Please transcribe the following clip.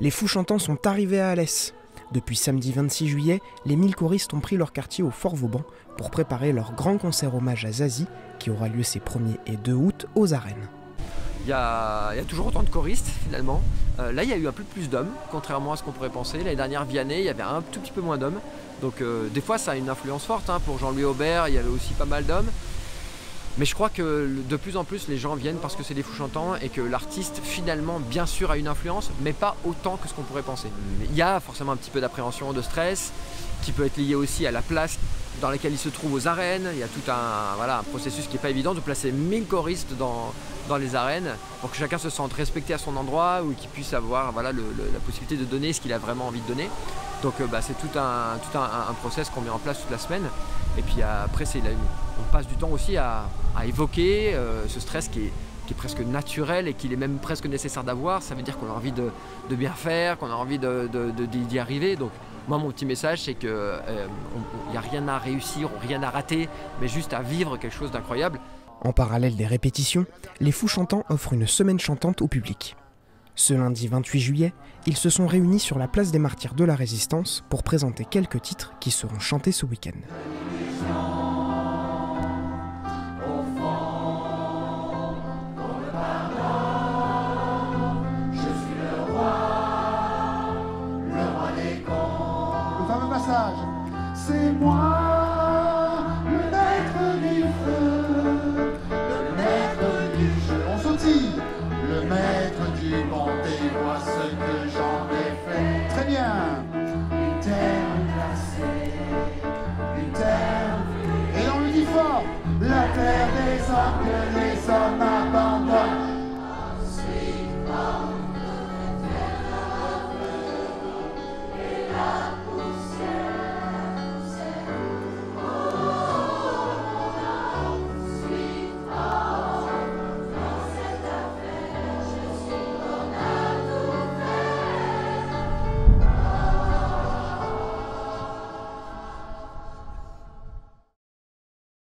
Les Fous Chantants sont arrivés à Alès. Depuis samedi 26 juillet, les 1000 choristes ont pris leur quartier au Fort Vauban pour préparer leur grand concert hommage à Zazie qui aura lieu ces 1er et 2 août aux arènes. Il y a toujours autant de choristes finalement. Là il y a eu un peu plus d'hommes, contrairement à ce qu'on pourrait penser. L'année dernière, Vianney, il y avait un tout petit peu moins d'hommes. Donc des fois ça a une influence forte. Pour Jean-Louis Aubert, il y avait aussi pas mal d'hommes. Mais je crois que de plus en plus les gens viennent parce que c'est des Fous Chantants et que l'artiste finalement bien sûr a une influence, mais pas autant que ce qu'on pourrait penser. Il y a forcément un petit peu d'appréhension, de stress, qui peut être lié aussi à la place dans laquelle il se trouve aux arènes. Il y a tout un processus qui n'est pas évident de placer 1000 choristes dans les arènes pour que chacun se sente respecté à son endroit ou qu'il puisse avoir la possibilité de donner ce qu'il a vraiment envie de donner. Donc c'est tout un process qu'on met en place toute la semaine. Et puis après, on passe du temps aussi à évoquer ce stress qui est presque naturel et qu'il est même presque nécessaire d'avoir. Ça veut dire qu'on a envie de bien faire, qu'on a envie d'y arriver. Donc moi, mon petit message, c'est qu'il n'y a rien à réussir ou rien à rater, mais juste à vivre quelque chose d'incroyable. En parallèle des répétitions, les Fous Chantants offrent une semaine chantante au public. Ce lundi 28 juillet, ils se sont réunis sur la place des Martyrs de la Résistance pour présenter quelques titres qui seront chantés ce week-end. Le fameux passage, c'est moi, le maître du feu, le maître du jeu, on sautille, le maître du monde, et moi ce que j'en ai